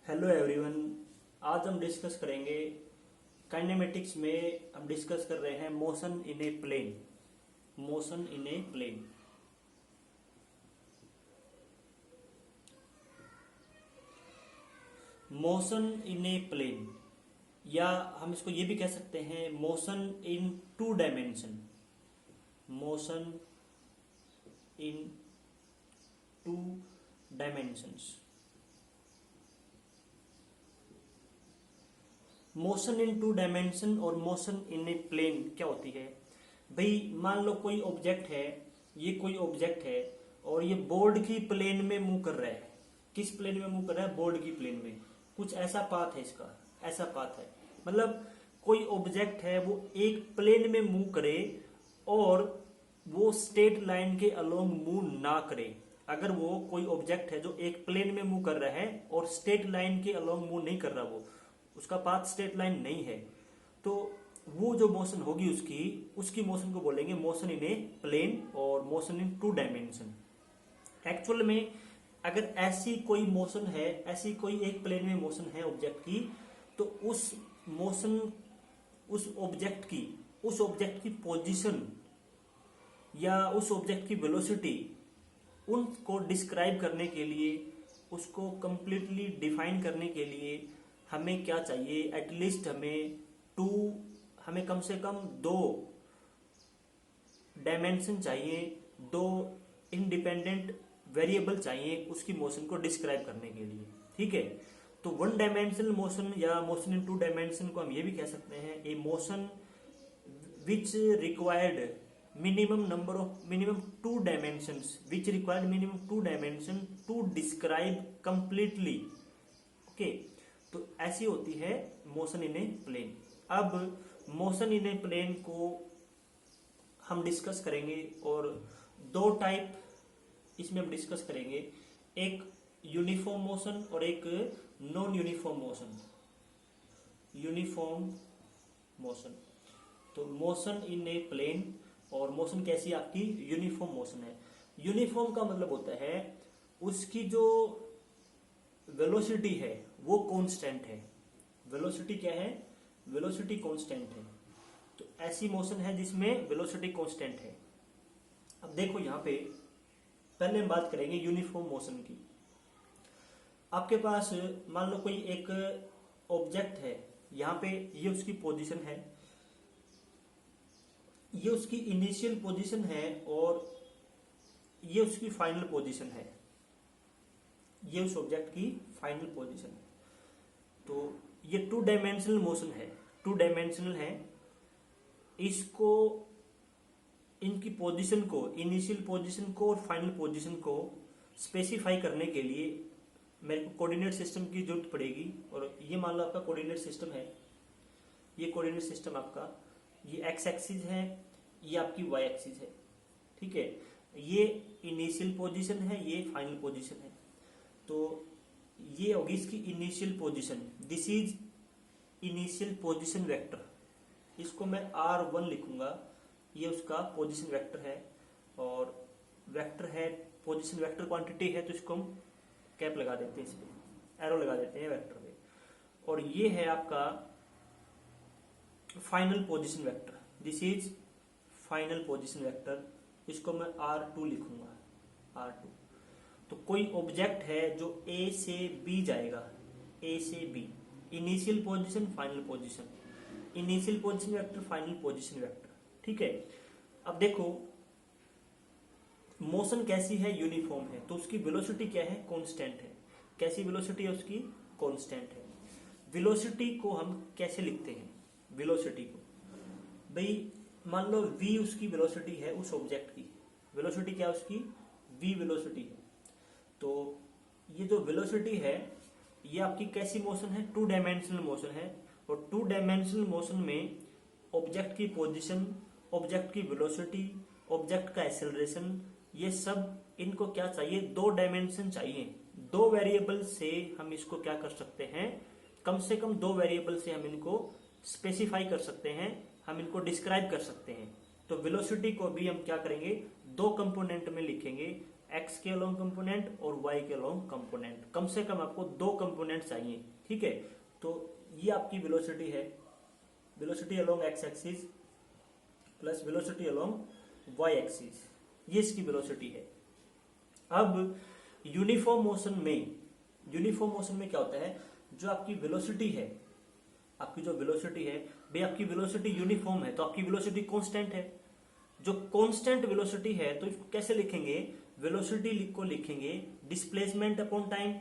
Hello everyone. आज हम discuss करेंगे काइनेमेटिक्स में। हम डिस्कस कर रहे हैं motion in a plane. Motion in a plane. Motion in a plane, या हम इसको ये भी कह सकते हैं motion in two dimension. Motion in two dimensions. Motion in two dimension और मोशन इन ए प्लेन क्या होती है भाई? मान लो कोई ऑब्जेक्ट है, ये कोई ऑब्जेक्ट है और ये बोर्ड की प्लेन में मूव कर रहा है। किस प्लेन में मूव कर रहा है? बोर्ड की प्लेन में। कुछ ऐसा पाथ है इसका, ऐसा पाथ है। मतलब कोई ऑब्जेक्ट है वो एक प्लेन में मूव करे और वो स्ट्रेट लाइन के अलोंग मूव ना करे। अगर वो कोई ऑब्जेक्ट है जो एक प्लेन में मूव कर रहा है और स्ट्रेट लाइन के अलोंग मूव नहीं कर रहा, वो उसका पाथ स्ट्रेट लाइन नहीं है, तो वो जो मोशन होगी उसकी मोशन को बोलेंगे मोशन इन ए प्लेन और motion in two dimension. Actual में अगर ऐसी कोई मोशन है, ऐसी कोई एक प्लेन में मोशन है ऑब्जेक्ट की, तो उस मोशन, उस ऑब्जेक्ट की पोजीशन या उस ऑब्जेक्ट की वेलोसिटी, उनको डिस्क्राइब करने के लिए, उसको कंप्लीटली डिफाइन करने के लिए हमें क्या चाहिए? एटलीस्ट हमें कम से कम दो डायमेंशन चाहिए, दो इंडिपेंडेंट वेरिएबल चाहिए उसकी मोशन को डिस्क्राइब करने के लिए। ठीक है, तो वन डायमेंशनल मोशन या मोशन इन टू डायमेंशन को हम ये भी कह सकते हैं a motion which required minimum two dimensions, which required minimum two dimension to describe completely. Okay, तो ऐसी होती है मोशन इन ए प्लेन। अब मोशन इन ए प्लेन को हम डिस्कस करेंगे और दो टाइप इसमें हम डिस्कस करेंगे, एक यूनिफॉर्म मोशन और एक non uniform motion. Uniform motion, तो मोशन इन ए प्लेन और मोशन कैसी आपकी? यूनिफॉर्म मोशन है। यूनिफॉर्म का मतलब होता है उसकी जो वेलोसिटी है वो कांस्टेंट है। वेलोसिटी क्या है? वेलोसिटी कांस्टेंट है। तो ऐसी मोशन है जिसमें वेलोसिटी कांस्टेंट है। अब देखो यहां पे पहले हम बात करेंगे यूनिफॉर्म मोशन की। आपके पास मान लो कोई एक ऑब्जेक्ट है, यहां पे ये उसकी पोजीशन है, ये उसकी इनिशियल पोजीशन है और ये उसकी फाइनल पोजीशन है। ये उस ऑब्जेक्ट की फाइनल पोजीशन है। तो ये टू डायमेंशनल मोशन है, टू डायमेंशनल है। इसको, इनकी पोजीशन को, इनिशियल पोजीशन को और फाइनल पोजीशन को स्पेसिफाई करने के लिए मेरे को कोऑर्डिनेट सिस्टम की जरूरत पड़ेगी। और ये मान लो आपका कोऑर्डिनेट सिस्टम है, ये कोऑर्डिनेट सिस्टम आपका, ये एक्स एक्सिस है, ये आपकी वाई एक्सिस है। ठीक है, ये इनिशियल पोजीशन है, ये फाइनल पोजीशन है। तो ये होगी इसकी initial position. This is initial position vector. इसको मैं R1 लिखूंगा, ये उसका पोजीशन वेक्टर है। और वेक्टर है, पोजीशन वेक्टर क्वांटिटी है, तो इसको हम कैप लगा देते हैं, इस पे एरो लगा देते हैं वेक्टर पे। और ये है आपका final position vector. This is final position vector. इसको मैं R2 लिखूंगा, R2। तो कोई ऑब्जेक्ट है जो A से B जाएगा, A से B, initial position, final position, initial position vector, final position vector. ठीक है, अब देखो मोशन कैसी है? यूनिफॉर्म है। तो उसकी वेलोसिटी क्या है? कांस्टेंट है। कैसी वेलोसिटी है उसकी? कांस्टेंट है। वेलोसिटी को हम कैसे लिखते हैं? वेलोसिटी को भाई मान लो v उसकी वेलोसिटी है, उस ऑब्जेक्ट की वेलोसिटी क्या है उसकी? v वेलोसिटी है। तो ये जो वेलोसिटी है ये आपकी कैसी मोशन है? टू डायमेंशनल मोशन है। और टू डायमेंशनल मोशन में ऑब्जेक्ट की पोजीशन, ऑब्जेक्ट की वेलोसिटी, ऑब्जेक्ट का एक्सेलरेशन, ये सब, इनको क्या चाहिए? दो डायमेंशन चाहिए। दो वेरिएबल से हम इसको क्या कर सकते हैं? कम से कम दो वेरिएबल से हम इनको स्पेसिफाई कर सकते हैं, हम इनको डिस्क्राइब कर सकते हैं। तो वेलोसिटी को भी हम क्या करेंगे? दो कंपोनेंट में लिखेंगे। एक्स के अलोंग कंपोनेंट और वाई के अलोंग कंपोनेंट, कम से कम आपको 2 कंपोनेंट चाहिए, ठीक है। तो ये आपकी वेलोसिटी है, velocity along X axis plus velocity along Y axis, ये इसकी वेलोसिटी है। अब यूनिफॉर्म मोशन में क्या होता है, जो आपकी वेलोसिटी है, आपकी जो वेलोसिटी है भाई, आपकी वेलोसिटी यूनिफॉर्म है तो आपकी वेलोसिटी कांस्टेंट है। जो कांस्टेंट वेलोसिटी है तो इसको कैसे लिखेंगे, वेलोसिटी को लिखेंगे डिस्प्लेसमेंट अपॉन टाइम।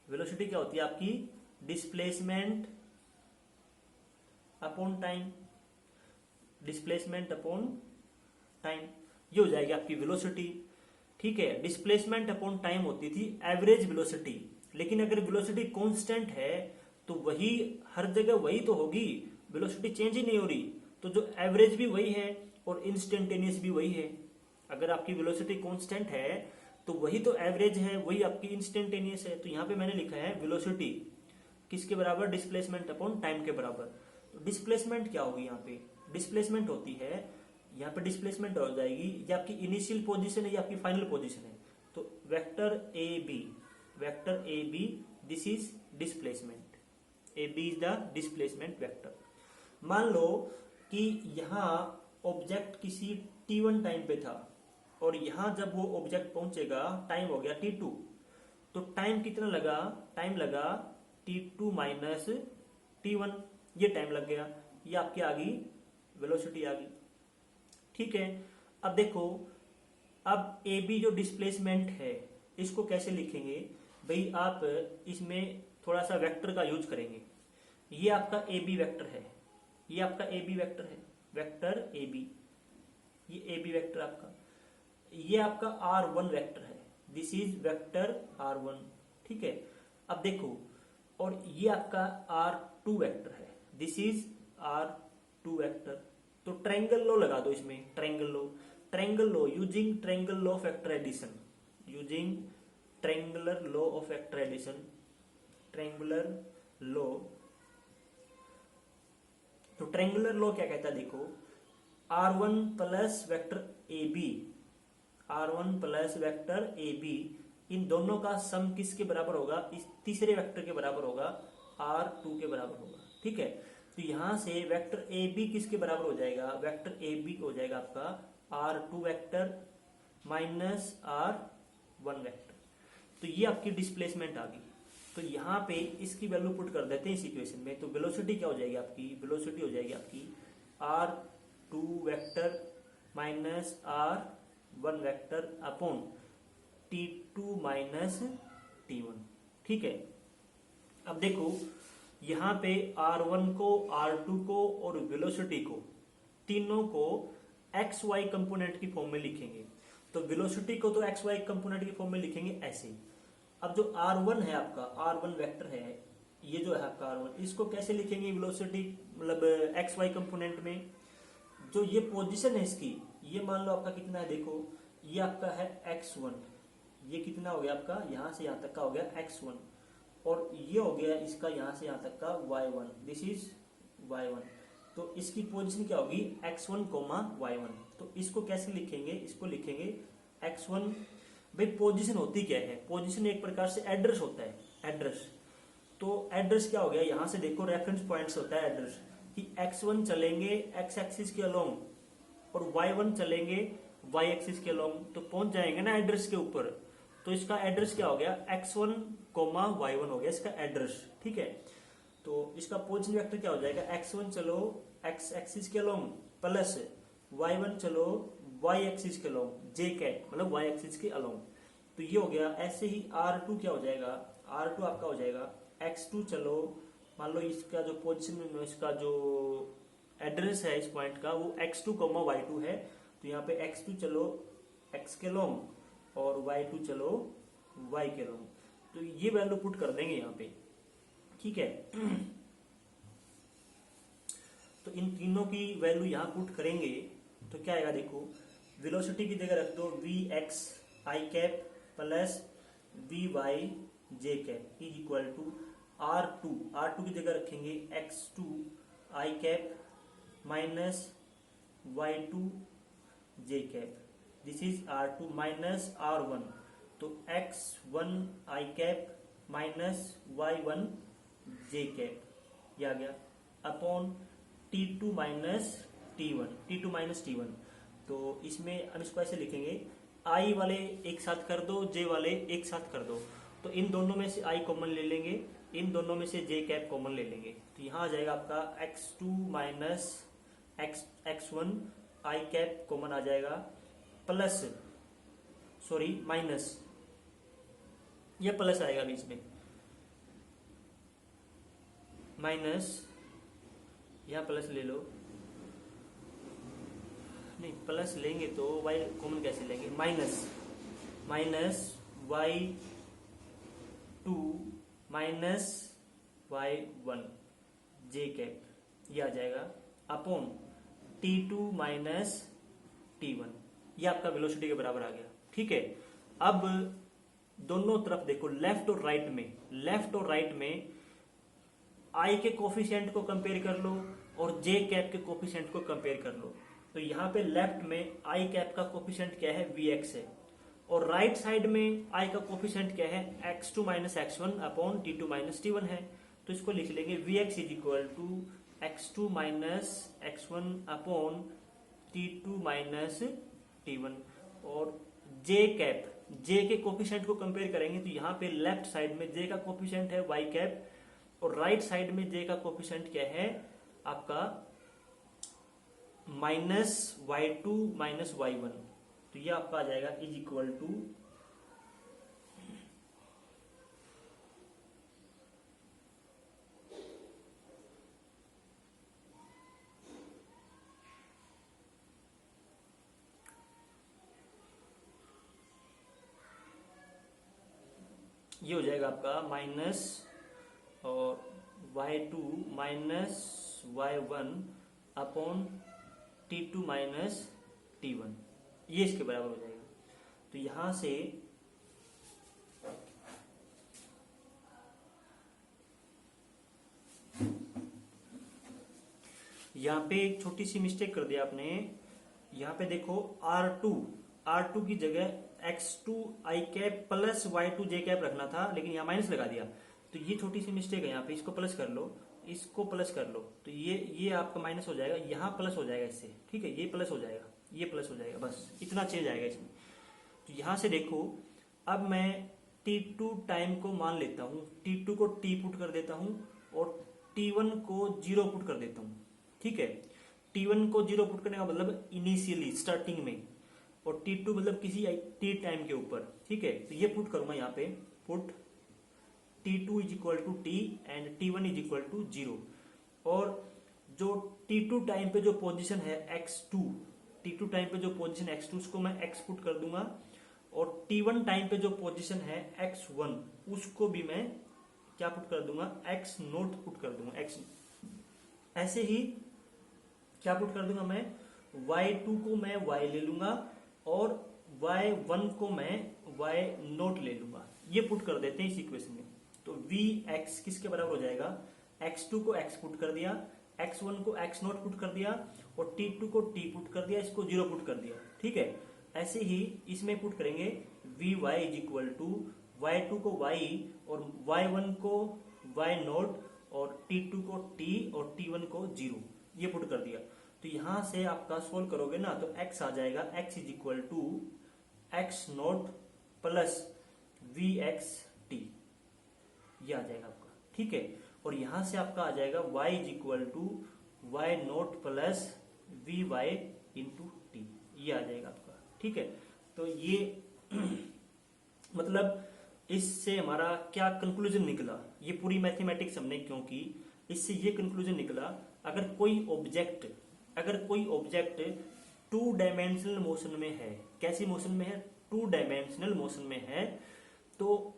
वेलोसिटी क्या होती है आपकी, displacement upon time, displacement upon time, ये हो जाएगी आपकी वेलोसिटी, ठीक है। डिस्प्लेसमेंट अपॉन टाइम होती थी एवरेज वेलोसिटी, लेकिन अगर वेलोसिटी कांस्टेंट है तो वही हर जगह वही तो होगी, वेलोसिटी चेंज ही नहीं हो रही, तो जो एवरेज भी वही है और इंस्टेंटेनियस भी वही है। अगर आपकी वेलोसिटी कांस्टेंट है तो वही तो एवरेज है, वही आपकी इंस्टेंटेनियस है। तो यहाँ पे मैंने लिखा है वेलोसिटी किसके बराबर, डिस्प्लेसमेंट अपॉन टाइम के बराबर। तो डिस्प्लेसमेंट क्या होगी यहाँ पे, डिस्प्लेसमेंट होती है, यहाँ पे डिस्प्लेसमेंट हो जाएगी, ये आपकी इनिशियल पोजीशन है, ये आपकी फाइनल पोजीशन है। तो vector A B this is displacement, A B is the displacement vector. मान लो कि यहाँ ऑब्जेक्ट किसी t1 टाइम पे था और यहाँ जब वो ऑब्जेक्ट पहुंचेगा टाइम हो गया t2, तो टाइम कितना लगा, टाइम लगा t2 माइनस t1, ये टाइम लग गया, ये आपकी आ गई वेलोसिटी आ गई, ठीक है। अब देखो, अब ए बी जो डिस्प्लेसमेंट है इसको कैसे लिखेंगे भाई, आप इसमें थोड़ा सा वेक्टर का यूज करेंगे। ये आपका ए बी वेक्टर है, ये आपका ए बी वेक्टर है, वेक्टर ए बी, ये ए बी वेक्टर आपका, ये आपका R1 वेक्टर है, दिस इज वेक्टर R1, ठीक है। अब देखो, और ये आपका R2 वेक्टर है, दिस इज R2 वेक्टर। तो ट्रायंगल लॉ लगा दो इसमें, triangle law using triangle law of vector addition, using triangular law of vector addition, triangular law. तो ट्रायंगुलर लॉ क्या कहता है, देखो R1 plus vector A B, R1 plus vector A B, इन दोनों का सम किसके बराबर होगा, इस तीसरे वेक्टर के बराबर होगा, R2 के बराबर होगा, ठीक है। तो यहां से वेक्टर ए बी किसके बराबर हो जाएगा, वेक्टर ए बी हो जाएगा आपका R2 vector minus R1 vector. तो ये आपकी डिस्प्लेसमेंट आ गई। तो यहाँ पे इसकी वैल्यू पुट कर देते हैं इस इक्वेशन में, तो वेलोसिटी क्या हो जाएगी आपकी, वेलोसिटी हो जाएगी आपकी R2 vector minus R1 vector upon T2 minus T1, ठीक है। अब देखो यहाँ पे R1 को, R2 को और वेलोसिटी को, तीनों को एक्स वाई कंपोनेंट की फॉर्म में लिखेंगे। तो वेलोसिटी को तो एक्स वाई कंपोनेंट की फॉर्म में लिखेंगे ऐसे। अब जो R1 है आपका, R1 वेक्टर है, ये जो है आपका R1, इसको कैसे लिखेंगे वेलोसिटी, मतलब एक्स वाई कंपोनेंट में। जो ये पोजीशन है इसकी, ये मान लो आपका कितना है, देखो ये आपका है x1, ये कितना हो गया आपका, यहां से यहां तक का हो गया x1, और ये हो गया इसका यहां से यहां तक का y1, दिस इज y1। तो इसकी पोजीशन क्या होगी, x1, y1। तो इसको कैसे लिखेंगे, इसको लिखेंगे x1। भाई पोजीशन होती क्या है, पोजीशन एक प्रकार से एड्रेस होता है, एड्रेस। तो एड्रेस क्या हो गया, यहां से देखो रेफरेंस पॉइंट्स होता है एड्रेस, कि x1 चलेंगे x एक्सिस के अलोंग और y1 चलेंगे y एक्सिस के अलोंग, तो पहुंच जाएंगे ना एड्रेस के ऊपर। तो इसका एड्रेस क्या हो गया, x1, y1 हो गया इसका एड्रेस, ठीक है। तो इसका पोजीशन वेक्टर क्या हो जाएगा, x1 चलो x एक्सिस के अलोंग प्लस y1 चलो y एक्सिस के अलोंग, j कैट मतलब y एक्सिस के अलोंग। तो ये हो गया। ऐसे ही R2 क्या हो जाएगा, R2 आपका हो जाएगा x2 चलो, मान लो इसका जो पोजीशन, इसका जो एड्रेस है इस पॉइंट का वो x2, y2 है। तो यहाँ पे x2 चलो x के लॉन्ग और y2 चलो y के लॉन्ग। तो ये वैल्यू पुट कर देंगे यहाँ पे, ठीक है। तो इन तीनों की वैल्यू यहाँ पुट करेंगे तो क्या आएगा, देखो वेलोसिटी की जगह रख दो vx i cap plus vy j cap is equal to R2 की जगह रखेंगे x2 i cap minus y2 j cap, this is R2 minus R1, तो x1 i cap minus y1 j cap, ये आ गया अपॉन T2 माइनस T1, तो इसमें हम इसको ऐसे लिखेंगे, i वाले एक साथ कर दो, j वाले एक साथ कर दो, तो इन दोनों में से i कॉमन ले लेंगे, इन दोनों में से j कैप कॉमन ले लेंगे, तो यहाँ आ जाएगा आपका x2 minus x1 i cap common आ जाएगा, प्लस सॉरी माइनस, ये प्लस आएगा बीच में, माइनस, यहाँ प्लस ले लो, नहीं प्लस लेंगे तो y कॉमन कैसे लेंगे, minus y2 minus y1 j cap, ये आ जाएगा अपॉन T2 माइनस T1, ये आपका वेलोसिटी के बराबर आ गया। ठीक है, अब दोनों तरफ देखो, लेफ्ट और राइट में i के कोफिशिएंट को कंपेयर कर लो और j कैप के कोफिशिएंट को कंपेयर कर लो, तो यहाँ पे लेफ्ट में i कैप का कोफिशिएंट क्या है, vx है, और राइट साइड में i का कोफिशिएंट क्या है, x2 minus x1 upon T2 minus T1 है, तो इसको लिख लेंगे vx is equal to x2 minus x1 upon T2 minus T1, और j के कोफिशिएंट को कंपेयर करेंगे तो यहाँ पे लेफ्ट साइड में j का कोफिशिएंट है y कैप, और राइट साइड में j का कोफिशिएंट क्या है आपका माइनस y2 माइनस y1, तो ये आपका आ जाएगा इज इक्वल टू ये हो जाएगा आपका माइनस और y2 minus y1 upon T2 minus T1, ये इसके बराबर हो जाएगा। तो यहां से यहाँ पे एक छोटी सी मिस्टेक कर दिया आपने, यहाँ पे देखो R2 की जगह x2 i cap plus y2 j cap रखना था, लेकिन यहाँ माइनस लगा दिया, तो ये छोटी सी मिस्टेक है। यहाँ पे इसको प्लस कर लो, इसको प्लस कर लो, तो ये आपका माइनस हो जाएगा, यहाँ प्लस हो जाएगा इससे, ठीक है, ये प्लस हो जाएगा, ये प्लस हो जाएगा, बस इतना चेंज आएगा इसमें। तो यहाँ से देखो, अब मैं T2 टाइम को मान लेता हूँ, T2 को T पुट कर देता हूँ और T1 को 0 पुट कर देता हूँ। ठीक है, T1 को 0 पुट करने का मतलब इनिशियली स्टार्टिंग में, और T2 मतलब किसी T टाइम के ऊपर। ठीक है, तो ये पुट करूंगा यहाँ पे, put T2 is equal to T and T1 is equal to 0, और जो T2 टाइम पे जो पोजीशन है x2, T2 टाइम पे जो पोजीशन x2 उसको मैं x पुट कर दूंगा, और T1 टाइम पे जो पोजीशन है x1 उसको भी मैं क्या पुट कर दूंगा, x नोट पुट कर दूंगा, x ऐसे ही क्या पुट कर दूंगा मैं, y2 को मैं y ले लूंगा और y1 को मैं y नोट ले लूंगा, ये पुट कर देते हैं इस इक्वेशन में। तो vx किसके बराबर हो जाएगा, x2 को x पुट कर दिया, x1 को x नोट पुट कर दिया, और T2 को T पुट कर दिया, इसको 0 पुट कर दिया। ठीक है, ऐसे ही इसमें पुट करेंगे vy is equal to y2 को y और y1 को y नोट और T2 को T और T1 को 0, ये पुट कर दिया। तो यहां से आपका सोल्व करोगे ना, तो x आ जाएगा, x is equal to x naught plus vx t, ये आ जाएगा आपका। ठीक है, और यहां से आपका आ जाएगा y is equal to y naught plus vy into T, ये आ जाएगा आपका। ठीक है, तो ये मतलब इससे हमारा क्या कंक्लूजन निकला, ये पूरी मैथमेटिक्स हमने क्यों की, इससे ये कंक्लूजन निकला, अगर कोई ऑब्जेक्ट 2 डायमेंशनल मोशन में है, कैसी मोशन में है, 2 डायमेंशनल मोशन में है, तो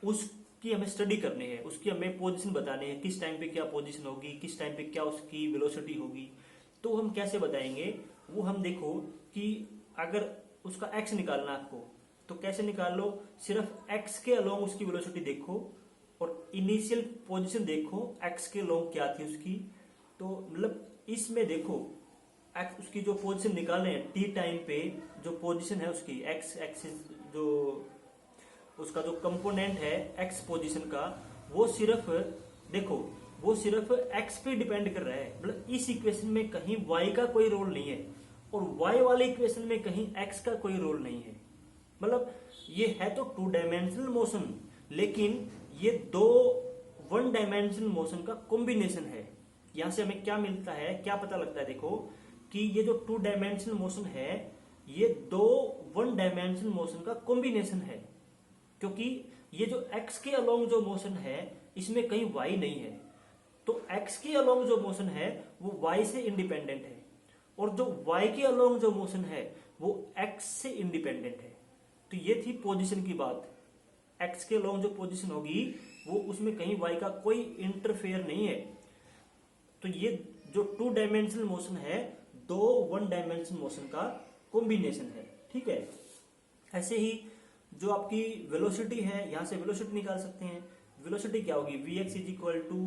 उसकी हमें स्टडी करनी है, उसकी हमें पोजीशन बतानी है, किस टाइम पे क्या पोजीशन होगी, किस टाइम पे क्या उसकी वेलोसिटी होगी। तो हम कैसे बताएंगे वो, हम देखो कि अगर उसका x निकालना आपको, तो कैसे निकाल लो, सिर्फ x के अलोंग उसकी वेलोसिटी देखो और इनिशियल पोजीशन देखो x के अलोंग क्या थी उसकी। तो मतलब इसमें देखो एक्स उसकी जो पोजीशन निकाले हैं टी टाइम पे, जो पोजीशन है उसकी एक्स एक्सिस, जो उसका जो कंपोनेंट है एक्स पोजीशन का, वो सिर्फ देखो वो सिर्फ एक्स पे डिपेंड कर रहा है। मतलब इस इक्वेशन में कहीं वाई का कोई रोल नहीं है और वाई वाले इक्वेशन में कहीं एक्स का कोई रोल नहीं है। मतलब ये है तो 2 डायमेंशनल मोशन, लेकिन ये 2 1 डायमेंशनल मोशन का कॉम्बिनेशन है। यहां से हमें क्या मिलता है, क्या पता लगता है, देखो कि ये जो 2 डायमेंशनल मोशन है ये 2 1 डायमेंशनल मोशन का कॉम्बिनेशन है, क्योंकि ये जो x के अलोंग जो मोशन है इसमें कहीं y नहीं है, तो x के अलोंग जो मोशन है वो y से इंडिपेंडेंट है, और जो y के अलोंग जो मोशन है वो x से इंडिपेंडेंट है। तो ये थी पोजीशन की बात। x के अलोंग जो पोजीशन होगी वो उसमें कहीं y का कोई इंटरफेयर नहीं है। तो ये जो 2 डायमेंशनल मोशन है 2 1 डायमेंशनल मोशन का कॉम्बिनेशन है, ठीक है। ऐसे ही जो आपकी वेलोसिटी है, यहां से वेलोसिटी निकाल सकते हैं। वेलोसिटी क्या होगी, vx इज इक्वल टू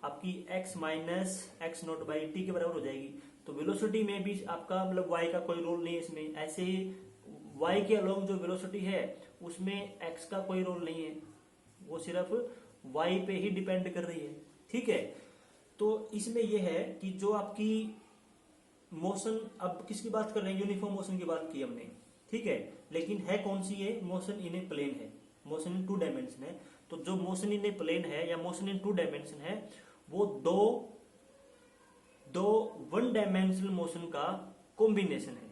आपकी x minus x not by T के बराबर हो जाएगी। तो वेलोसिटी में भी आपका मतलब y का कोई रोल नहीं है इसमें। ऐसे ही y के अलोंग जो वेलोसिटी है उसमें x का कोई रोल नहीं है, वो सिर्फ y पे ही डिपेंड कर रही है, ठीक है। तो इसमें यह है कि जो आपकी मोशन, अब किसकी बात कर रहे हैं, यूनिफॉर्म मोशन की बात की हमने, ठीक है। लेकिन है कौन सी, है मोशन इन ए प्लेन है, मोशन इन 2 डायमेंशन है। तो जो मोशन इन ए प्लेन है या मोशन इन 2 डायमेंशन है वो दो 1 डायमेंशनल मोशन का कॉम्बिनेशन है,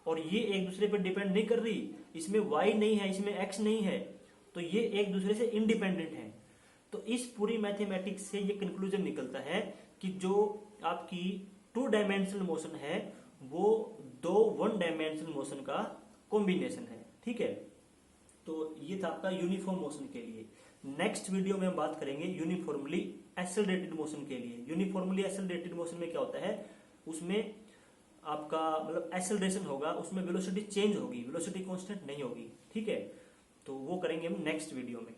और ये एक दूसरे पर डिपेंड नहीं कर रही। इसमें y नहीं है, इसमें x नहीं है, तो ये एक दूसरे से इंडिपेंडेंट है। तो इस पूरी मैथमेटिक्स से ये कंक्लूजन निकलता है कि जो आपकी 2 डायमेंशनल मोशन है वो 2 1 डायमेंशनल मोशन का कॉम्बिनेशन है, ठीक है। तो ये था आपका यूनिफॉर्म मोशन के लिए। नेक्स्ट वीडियो में हम बात करेंगे यूनिफॉर्मली एक्सेलरेटेड मोशन के लिए। यूनिफॉर्मली एक्सेलरेटेड मोशन में क्या होता है, उसमें आपका मतलब एक्सेलरेशन होगा, उसमें वेलोसिटी चेंज होगी, वेलोसिटी कांस्टेंट नहीं होगी, ठीक है। तो वो करेंगे हम नेक्स्ट वीडियो में।